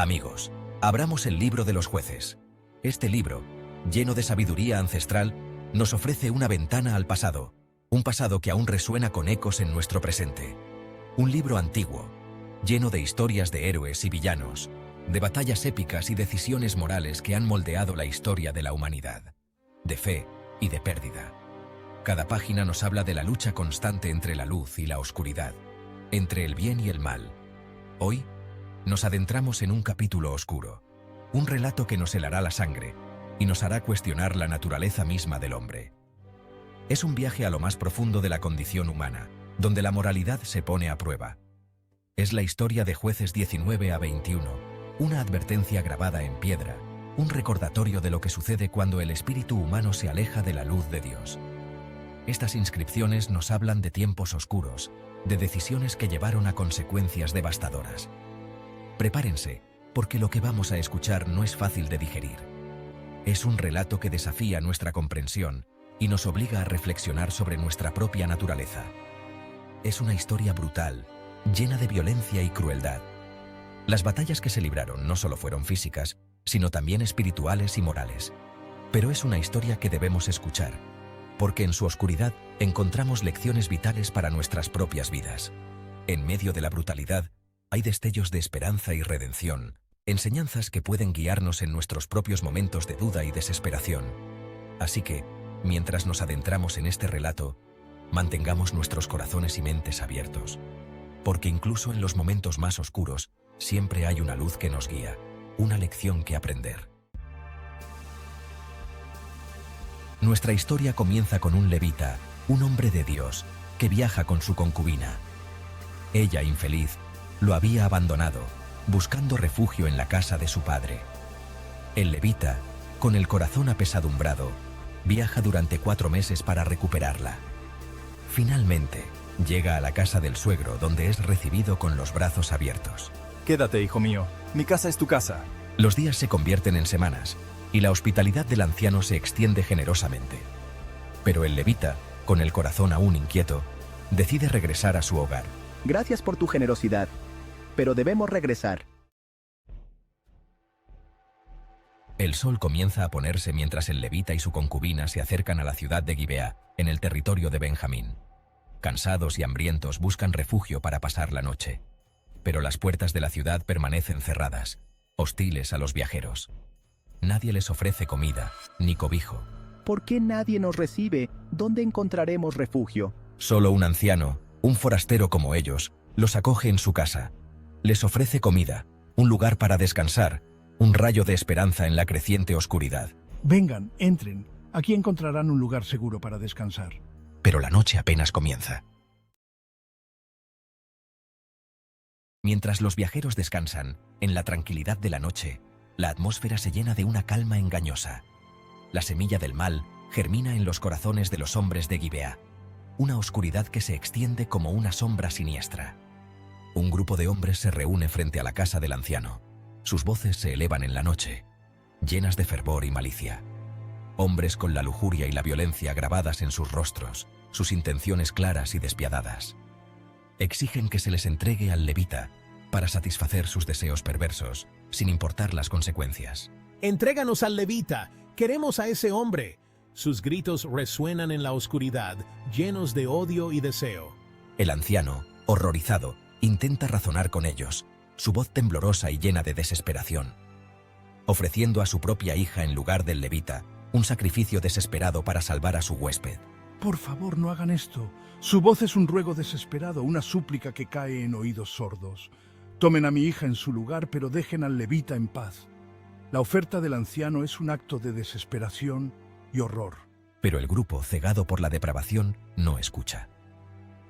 Amigos, abramos el libro de los jueces. Este libro, lleno de sabiduría ancestral, nos ofrece una ventana al pasado, un pasado que aún resuena con ecos en nuestro presente. Un libro antiguo, lleno de historias de héroes y villanos, de batallas épicas y decisiones morales que han moldeado la historia de la humanidad, de fe y de pérdida. Cada página nos habla de la lucha constante entre la luz y la oscuridad, entre el bien y el mal. Hoy, nos adentramos en un capítulo oscuro, un relato que nos helará la sangre y nos hará cuestionar la naturaleza misma del hombre. Es un viaje a lo más profundo de la condición humana, donde la moralidad se pone a prueba. Es la historia de Jueces 19 a 21, una advertencia grabada en piedra, un recordatorio de lo que sucede cuando el espíritu humano se aleja de la luz de Dios. Estas inscripciones nos hablan de tiempos oscuros, de decisiones que llevaron a consecuencias devastadoras. Prepárense, porque lo que vamos a escuchar no es fácil de digerir. Es un relato que desafía nuestra comprensión y nos obliga a reflexionar sobre nuestra propia naturaleza. Es una historia brutal, llena de violencia y crueldad. Las batallas que se libraron no solo fueron físicas, sino también espirituales y morales. Pero es una historia que debemos escuchar, porque en su oscuridad encontramos lecciones vitales para nuestras propias vidas. En medio de la brutalidad, hay destellos de esperanza y redención, enseñanzas que pueden guiarnos en nuestros propios momentos de duda y desesperación. Así que, mientras nos adentramos en este relato, mantengamos nuestros corazones y mentes abiertos. Porque incluso en los momentos más oscuros, siempre hay una luz que nos guía, una lección que aprender. Nuestra historia comienza con un levita, un hombre de Dios, que viaja con su concubina. Ella, infeliz, lo había abandonado, buscando refugio en la casa de su padre. El levita, con el corazón apesadumbrado, viaja durante 4 meses para recuperarla. Finalmente, llega a la casa del suegro, donde es recibido con los brazos abiertos. Quédate, hijo mío. Mi casa es tu casa. Los días se convierten en semanas, y la hospitalidad del anciano se extiende generosamente. Pero el levita, con el corazón aún inquieto, decide regresar a su hogar. Gracias por tu generosidad, pero debemos regresar. El sol comienza a ponerse mientras el levita y su concubina se acercan a la ciudad de Gibea, en el territorio de Benjamín. Cansados y hambrientos buscan refugio para pasar la noche. Pero las puertas de la ciudad permanecen cerradas, hostiles a los viajeros. Nadie les ofrece comida, ni cobijo. ¿Por qué nadie nos recibe? ¿Dónde encontraremos refugio? Solo un anciano, un forastero como ellos, los acoge en su casa. Les ofrece comida, un lugar para descansar, un rayo de esperanza en la creciente oscuridad. Vengan, entren. Aquí encontrarán un lugar seguro para descansar. Pero la noche apenas comienza. Mientras los viajeros descansan, en la tranquilidad de la noche, la atmósfera se llena de una calma engañosa. La semilla del mal germina en los corazones de los hombres de Gibea, una oscuridad que se extiende como una sombra siniestra. Un grupo de hombres se reúne frente a la casa del anciano. Sus voces se elevan en la noche, llenas de fervor y malicia. Hombres con la lujuria y la violencia grabadas en sus rostros, sus intenciones claras y despiadadas. Exigen que se les entregue al levita para satisfacer sus deseos perversos, sin importar las consecuencias. ¡Entréganos al levita! ¡Queremos a ese hombre! Sus gritos resuenan en la oscuridad, llenos de odio y deseo. El anciano, horrorizado, intenta razonar con ellos, su voz temblorosa y llena de desesperación. Ofreciendo a su propia hija en lugar del levita, un sacrificio desesperado para salvar a su huésped. Por favor, no hagan esto. Su voz es un ruego desesperado, una súplica que cae en oídos sordos. Tomen a mi hija en su lugar, pero dejen al levita en paz. La oferta del anciano es un acto de desesperación y horror. Pero el grupo, cegado por la depravación, no escucha.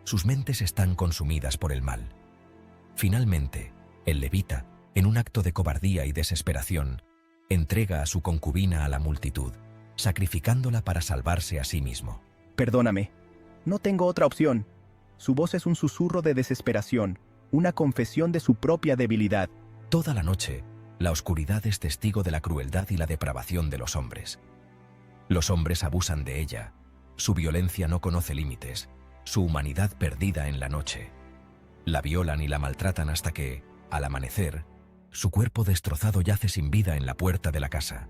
Sus mentes están consumidas por el mal. Finalmente, el levita, en un acto de cobardía y desesperación, entrega a su concubina a la multitud, sacrificándola para salvarse a sí mismo. Perdóname. No tengo otra opción. Su voz es un susurro de desesperación, una confesión de su propia debilidad. Toda la noche, la oscuridad es testigo de la crueldad y la depravación de los hombres. Los hombres abusan de ella. Su violencia no conoce límites, su humanidad perdida en la noche. La violan y la maltratan hasta que, al amanecer, Su cuerpo destrozado yace sin vida en la puerta de la casa.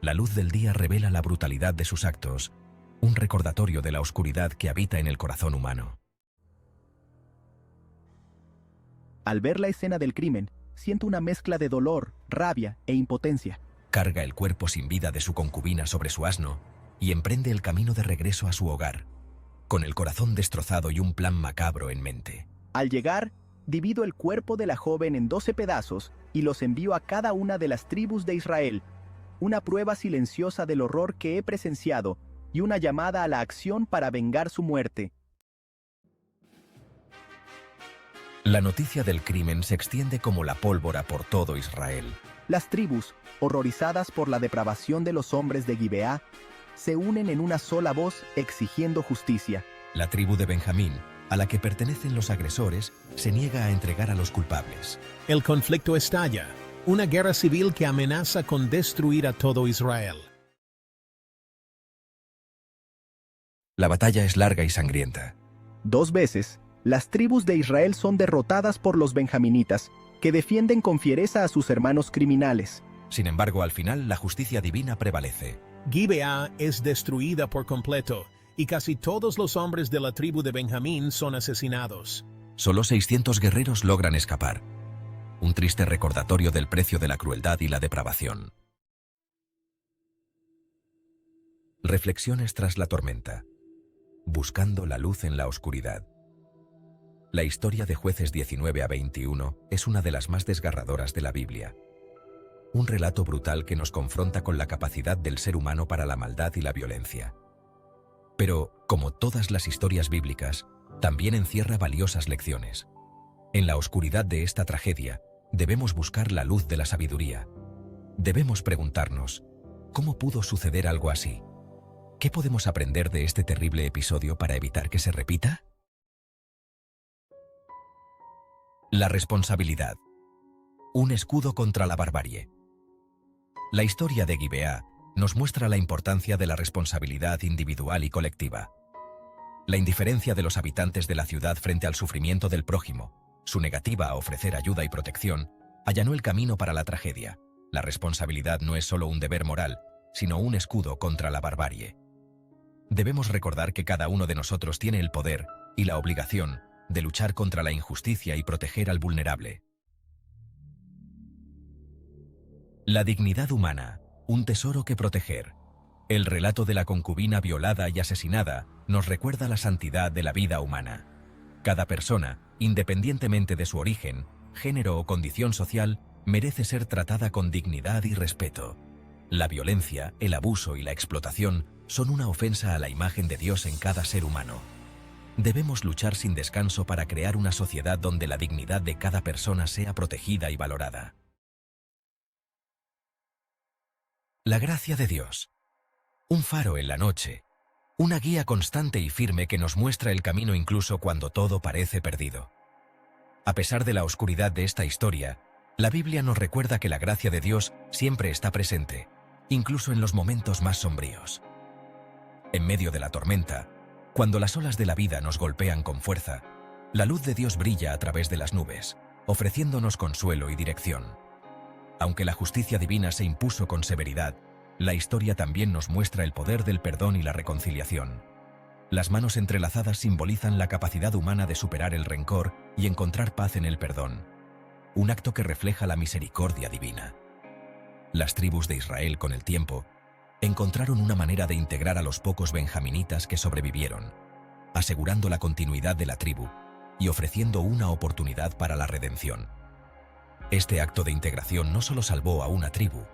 La luz del día revela la brutalidad de sus actos, un recordatorio de la oscuridad que habita en el corazón humano. Al ver la escena del crimen, siento una mezcla de dolor, rabia e impotencia. Carga el cuerpo sin vida de su concubina sobre su asno y emprende el camino de regreso a su hogar, con el corazón destrozado y un plan macabro en mente. Al llegar, divido el cuerpo de la joven en 12 pedazos y los envío a cada una de las tribus de Israel, una prueba silenciosa del horror que he presenciado y una llamada a la acción para vengar su muerte. La noticia del crimen se extiende como la pólvora por todo Israel. Las tribus, horrorizadas por la depravación de los hombres de Gibeá, se unen en una sola voz exigiendo justicia. La tribu de Benjamín, a la que pertenecen los agresores, se niega a entregar a los culpables. El conflicto estalla, una guerra civil que amenaza con destruir a todo Israel. La batalla es larga y sangrienta. 2 veces, las tribus de Israel son derrotadas por los benjaminitas, que defienden con fiereza a sus hermanos criminales. Sin embargo, al final, la justicia divina prevalece. Gibeá es destruida por completo, y casi todos los hombres de la tribu de Benjamín son asesinados. Solo 600 guerreros logran escapar. Un triste recordatorio del precio de la crueldad y la depravación. Reflexiones tras la tormenta. Buscando la luz en la oscuridad. La historia de Jueces 19 a 21 es una de las más desgarradoras de la Biblia. Un relato brutal que nos confronta con la capacidad del ser humano para la maldad y la violencia. Pero, como todas las historias bíblicas, también encierra valiosas lecciones. En la oscuridad de esta tragedia, debemos buscar la luz de la sabiduría. Debemos preguntarnos, ¿cómo pudo suceder algo así? ¿Qué podemos aprender de este terrible episodio para evitar que se repita? La responsabilidad. Un escudo contra la barbarie. La historia de Gibeá nos muestra la importancia de la responsabilidad individual y colectiva. La indiferencia de los habitantes de la ciudad frente al sufrimiento del prójimo, su negativa a ofrecer ayuda y protección, allanó el camino para la tragedia. La responsabilidad no es solo un deber moral, sino un escudo contra la barbarie. Debemos recordar que cada uno de nosotros tiene el poder y la obligación de luchar contra la injusticia y proteger al vulnerable. La dignidad humana, un tesoro que proteger. El relato de la concubina violada y asesinada nos recuerda la santidad de la vida humana. Cada persona, independientemente de su origen, género o condición social, merece ser tratada con dignidad y respeto. La violencia, el abuso y la explotación son una ofensa a la imagen de Dios en cada ser humano. Debemos luchar sin descanso para crear una sociedad donde la dignidad de cada persona sea protegida y valorada. La gracia de Dios. Un faro en la noche. Una guía constante y firme que nos muestra el camino incluso cuando todo parece perdido. A pesar de la oscuridad de esta historia, la Biblia nos recuerda que la gracia de Dios siempre está presente, incluso en los momentos más sombríos. En medio de la tormenta, cuando las olas de la vida nos golpean con fuerza, la luz de Dios brilla a través de las nubes, ofreciéndonos consuelo y dirección. Aunque la justicia divina se impuso con severidad, la historia también nos muestra el poder del perdón y la reconciliación. Las manos entrelazadas simbolizan la capacidad humana de superar el rencor y encontrar paz en el perdón, un acto que refleja la misericordia divina. Las tribus de Israel, con el tiempo, encontraron una manera de integrar a los pocos benjaminitas que sobrevivieron, asegurando la continuidad de la tribu y ofreciendo una oportunidad para la redención. Este acto de integración no solo salvó a una tribu,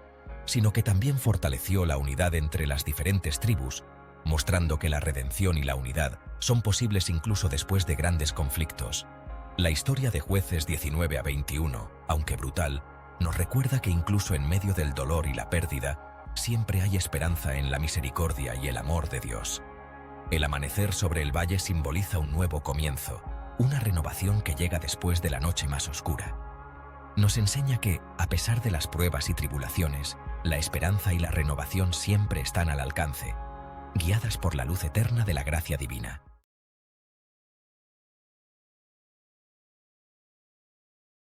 sino que también fortaleció la unidad entre las diferentes tribus, mostrando que la redención y la unidad son posibles incluso después de grandes conflictos. La historia de Jueces 19 a 21, aunque brutal, nos recuerda que incluso en medio del dolor y la pérdida, siempre hay esperanza en la misericordia y el amor de Dios. El amanecer sobre el valle simboliza un nuevo comienzo, una renovación que llega después de la noche más oscura. Nos enseña que, a pesar de las pruebas y tribulaciones, la esperanza y la renovación siempre están al alcance, guiadas por la luz eterna de la gracia divina.